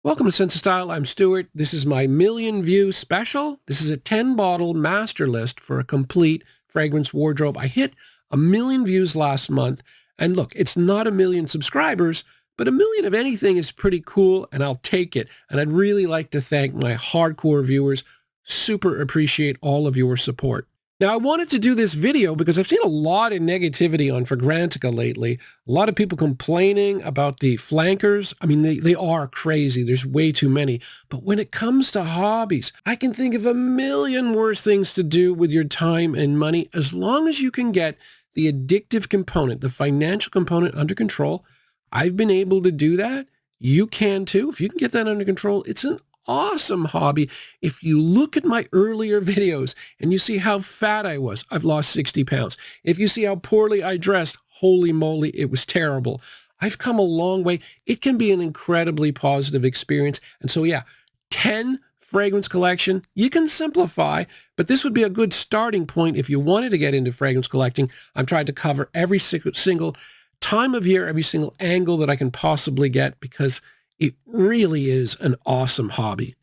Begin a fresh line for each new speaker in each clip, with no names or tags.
Welcome to Sense of Style. I'm Stuart. This is my million view special. This is a 10-bottle master list for a complete fragrance wardrobe. I hit 1 million views last month. And look, it's not 1 million subscribers, but 1 million of anything is pretty cool, and I'll take it. And I'd really like to thank my hardcore viewers. Super appreciate all of your support. Now, I wanted to do this video because I've seen a lot of negativity on Fragrantica lately. A lot of people complaining about the flankers. I mean, they are crazy. There's way too many. But when it comes to hobbies, I can think of 1 million worse things to do with your time and money. As long as you can get the addictive component, the financial component under control, I've been able to do that. You can too. If you can get that under control, it's an awesome hobby. If you look at my earlier videos and you see how fat I was, I've lost 60 pounds. If you see how poorly I dressed, holy moly, it was terrible. I've come a long way. It can be an incredibly positive experience. And so yeah, 10 fragrance collection, you can simplify, but this would be a good starting point if you wanted to get into fragrance collecting. I'm trying to cover every single time of year, every single angle that I can possibly get, because it really is an awesome hobby.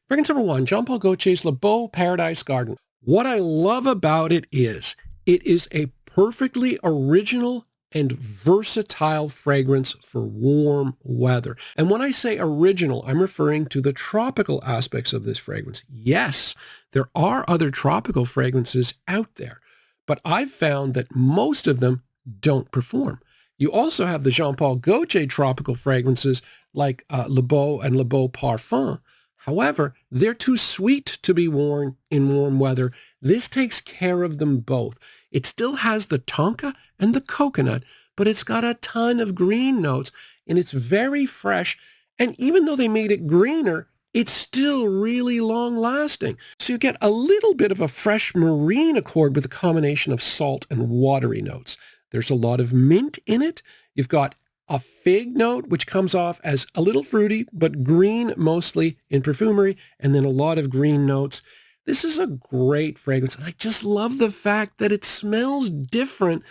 Fragrance number 1, Jean Paul Gaultier's Le Beau Paradise Garden. What I love about it is a perfectly original and versatile fragrance for warm weather. And when I say original, I'm referring to the tropical aspects of this fragrance. Yes, there are other tropical fragrances out there, but I've found that most of them don't perform. You also have the Jean Paul Gaultier tropical fragrances like Le Beau and Le Beau Parfum. However, they're too sweet to be worn in warm weather. This takes care of them both. It still has the tonka and the coconut, but it's got a ton of green notes, and it's very fresh. And even though they made it greener, it's still really long-lasting. So you get a little bit of a fresh marine accord with a combination of salt and watery notes. There's a lot of mint in it. You've got a fig note, which comes off as a little fruity, but green mostly in perfumery, and then a lot of green notes. This is a great fragrance, and I just love the fact that it smells different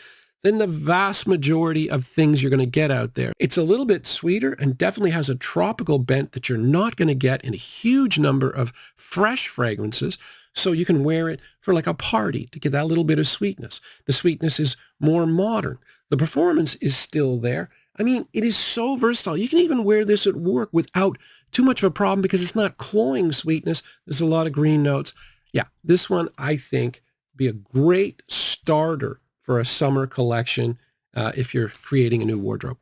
than the vast majority of things you're going to get out there. It's a little bit sweeter and definitely has a tropical bent that you're not going to get in a huge number of fresh fragrances. So you can wear it for like a party to get that little bit of sweetness. The sweetness is more modern. The performance is still there. I mean, it is so versatile. You can even wear this at work without too much of a problem because it's not cloying sweetness. There's a lot of green notes. Yeah, this one, I think, be a great starter for a summer collection if you're creating a new wardrobe.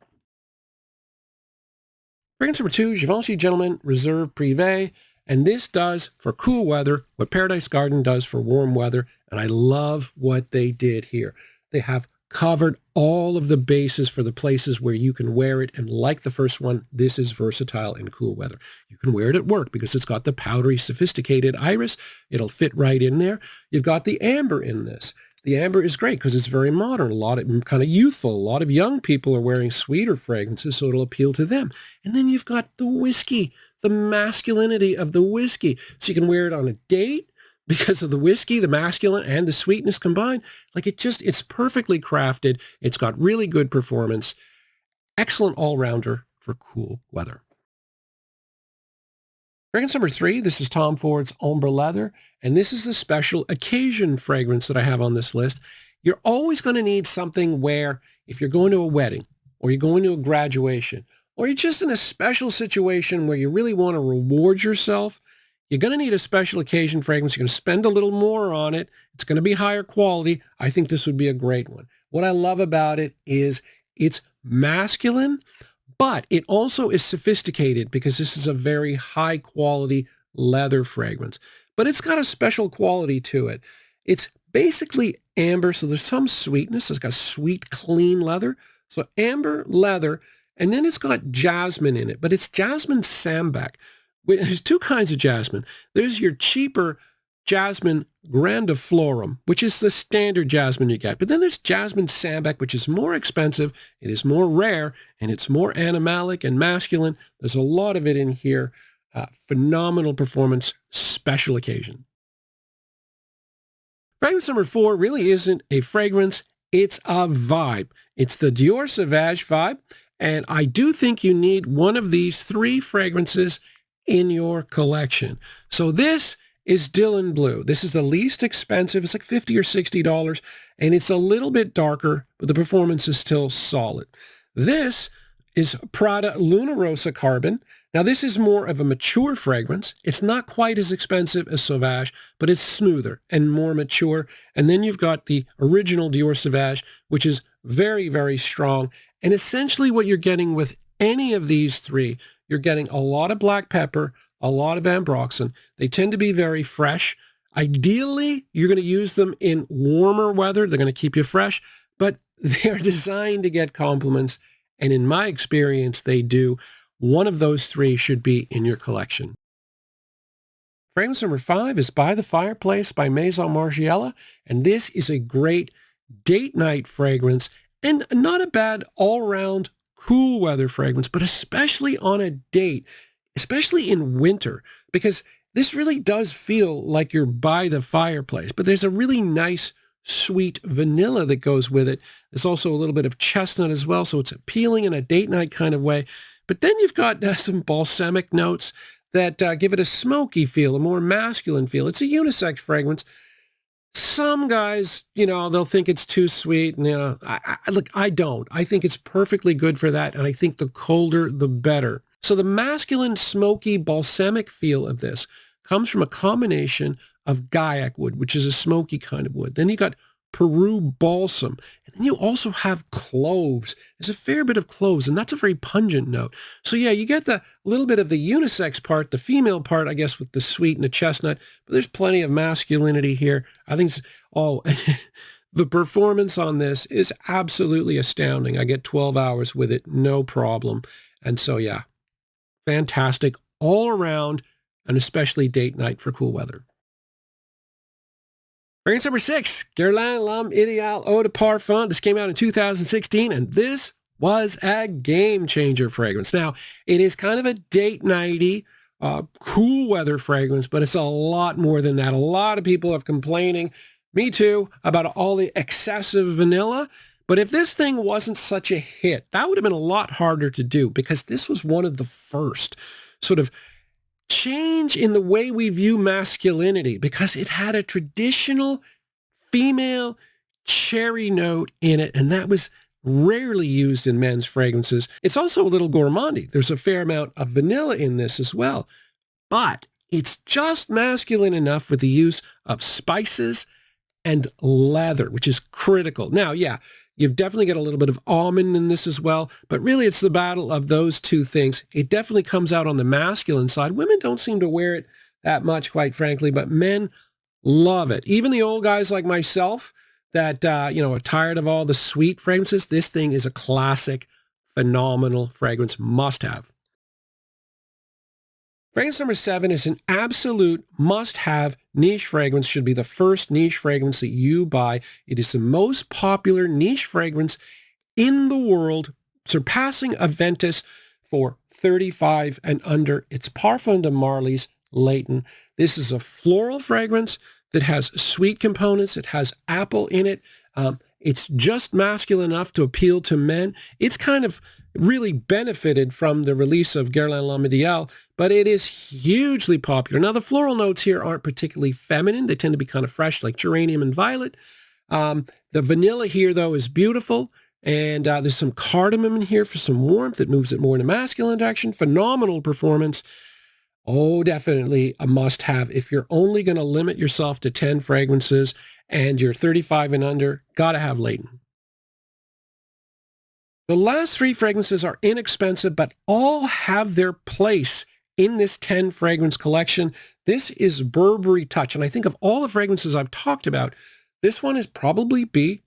Fragrance number 2, Givenchy Gentleman Reserve Privee. And this does for cool weather what Paradise Garden does for warm weather. And I love what they did here. They have covered all of the bases for the places where you can wear it. And like the first one, this is versatile in cool weather. You can wear it at work because it's got the powdery, sophisticated iris. It'll fit right in there. You've got the amber in this. The amber is great because it's very modern, a lot of kind of youthful. A lot of young people are wearing sweeter fragrances, so it'll appeal to them. And then you've got the whiskey, the masculinity of the whiskey. So you can wear it on a date because of the whiskey, the masculine, and the sweetness combined. Like it's perfectly crafted. It's got really good performance. Excellent all-rounder for cool weather. Fragrance number 3, this is Tom Ford's Ombre Leather, and this is the special occasion fragrance that I have on this list. You're always going to need something where if you're going to a wedding or you're going to a graduation or you're just in a special situation where you really want to reward yourself, you're going to need a special occasion fragrance. You're going to spend a little more on it. It's going to be higher quality. I think this would be a great one. What I love about it is it's masculine, but it also is sophisticated because this is a very high quality leather fragrance. But it's got a special quality to it. It's basically amber, so there's some sweetness. It's got sweet, clean leather. So amber leather, and then it's got jasmine in it, but it's jasmine sambac. There's two kinds of jasmine. There's your cheaper jasmine grandiflorum, which is the standard jasmine you get. But then there's jasmine sambac, which is more expensive. It is more rare, and it's more animalic and masculine. There's a lot of it in here. Phenomenal performance, special occasion. Fragrance number 4 really isn't a fragrance. It's a vibe. It's the Dior Sauvage vibe, and I do think you need one of these 3 fragrances in your collection. So this is Dylan Blue. This is the least expensive. It's like $50 or $60, and it's a little bit darker, but the performance is still solid. This is Prada Luna Rossa Carbon. Now, this is more of a mature fragrance. It's not quite as expensive as Sauvage, but it's smoother and more mature. And then you've got the original Dior Sauvage, which is very, very strong. And essentially what you're getting with any of these 3, you're getting a lot of black pepper, a lot of ambroxan. They tend to be very fresh. Ideally, you're going to use them in warmer weather. They're going to keep you fresh, but they're designed to get compliments. And in my experience, they do. One of those 3 should be in your collection. Fragrance number 5 is By the Fireplace by Maison Margiela, and this is a great date night fragrance and not a bad all-around cool weather fragrance, but especially on a date, especially in winter, because this really does feel like you're by the fireplace, but there's a really nice sweet vanilla that goes with it. There's also a little bit of chestnut as well, so it's appealing in a date night kind of way. But then you've got some balsamic notes that give it a smoky feel, a more masculine feel. It's a unisex fragrance. Some guys, they'll think it's too sweet. And, I don't. I think it's perfectly good for that. And I think the colder, the better. So the masculine, smoky, balsamic feel of this comes from a combination of guaiac wood, which is a smoky kind of wood. Then you got Peru balsam. And then you also have cloves. There's a fair bit of cloves, and that's a very pungent note. So yeah, you get the little bit of the unisex part, the female part, I guess, with the sweet and the chestnut, but there's plenty of masculinity here. I think, the performance on this is absolutely astounding. I get 12 hours with it, no problem. And so yeah, fantastic all around, and especially date night for cool weather. Fragrance number 6, Guerlain L'Homme Idéal Eau de Parfum. This came out in 2016, and this was a game changer fragrance. Now, it is kind of a date nighty, cool weather fragrance, but it's a lot more than that. A lot of people are complaining, me too, about all the excessive vanilla. But if this thing wasn't such a hit, that would have been a lot harder to do, because this was one of the first sort of change in the way we view masculinity, because it had a traditional female cherry note in it, and that was rarely used in men's fragrances. It's also a little gourmandy. There's a fair amount of vanilla in this as well, but it's just masculine enough with the use of spices and leather, which is critical. Now, yeah, you've definitely got a little bit of almond in this as well, but really it's the battle of those 2 things. It definitely comes out on the masculine side. Women don't seem to wear it that much, quite frankly, but men love it. Even the old guys like myself that, are tired of all the sweet fragrances, this thing is a classic, phenomenal fragrance, must have. Fragrance number 7 is an absolute must-have niche fragrance. Should be the first niche fragrance that you buy. It is the most popular niche fragrance in the world, surpassing Aventus for 35 and under. It's Parfum de Marly's Layton. This is a floral fragrance that has sweet components. It has apple in it. It's just masculine enough to appeal to men. It's kind of really benefited from the release of Guerlain L'Homme Idéal, but it is hugely popular. Now, the floral notes here aren't particularly feminine. They tend to be kind of fresh, like geranium and violet. The vanilla here, though, is beautiful, and there's some cardamom in here for some warmth. It moves it more in a masculine direction. Phenomenal performance. Oh, definitely a must-have. If you're only going to limit yourself to 10 fragrances and you're 35 and under, gotta have Layton. The last 3 fragrances are inexpensive, but all have their place in this 10 fragrance collection. This is Burberry Touch. And I think of all the fragrances I've talked about, this one is probably be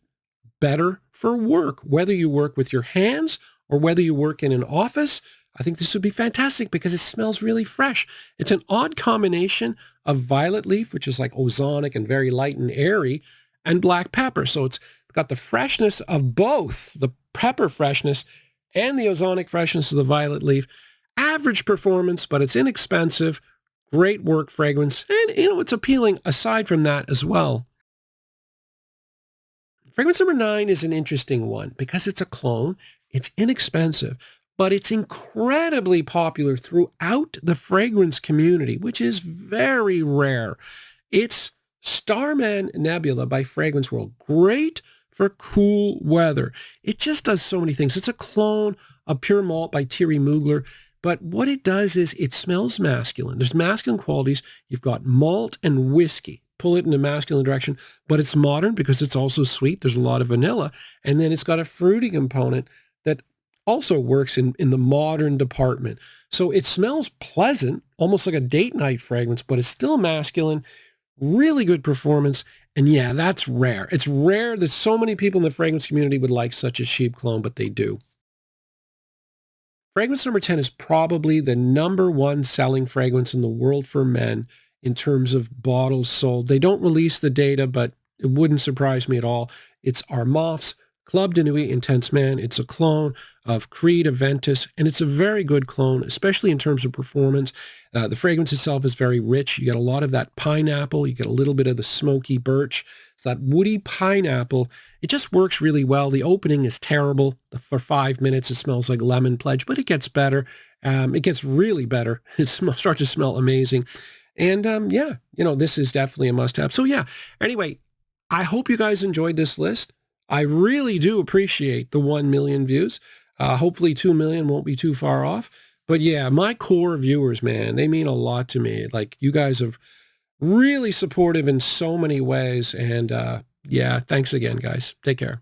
better for work, whether you work with your hands or whether you work in an office. I think this would be fantastic because it smells really fresh. It's an odd combination of violet leaf, which is like ozonic and very light and airy, and black pepper. So it's got the freshness of both, the pepper freshness and the ozonic freshness of the violet leaf. Average performance, but it's inexpensive. Great work fragrance. And, it's appealing aside from that as well. Fragrance number 9 is an interesting one because it's a clone. It's inexpensive, but it's incredibly popular throughout the fragrance community, which is very rare. It's Starman Nebula by Fragrance World. Great for cool weather. It just does so many things. It's a clone of Pure Malt by Thierry Mugler. But what it does is it smells masculine. There's masculine qualities. You've got malt and whiskey. Pull it in a masculine direction, but it's modern because it's also sweet. There's a lot of vanilla. And then it's got a fruity component that also works in the modern department. So it smells pleasant, almost like a date night fragrance, but it's still masculine. Really good performance. And yeah, that's rare. It's rare that so many people in the fragrance community would like such a cheap clone, but they do. Fragrance number 10 is probably the number one selling fragrance in the world for men in terms of bottles sold. They don't release the data, but it wouldn't surprise me at all. It's Armaf's Club de Nuit Intense Man. It's a clone of Creed Aventus, and it's a very good clone, especially in terms of performance. The fragrance itself is very rich. You get a lot of that pineapple. You get a little bit of the smoky birch. It's that woody pineapple. It just works really well. The opening is terrible. For 5 minutes, it smells like lemon pledge, but it gets better. It gets really better. It starts to smell amazing. And yeah, this is definitely a must-have. So yeah, anyway, I hope you guys enjoyed this list. I really do appreciate the 1 million views. Hopefully 2 million won't be too far off. But yeah, my core viewers, man, they mean a lot to me. Like, you guys are really supportive in so many ways. And yeah, thanks again, guys. Take care.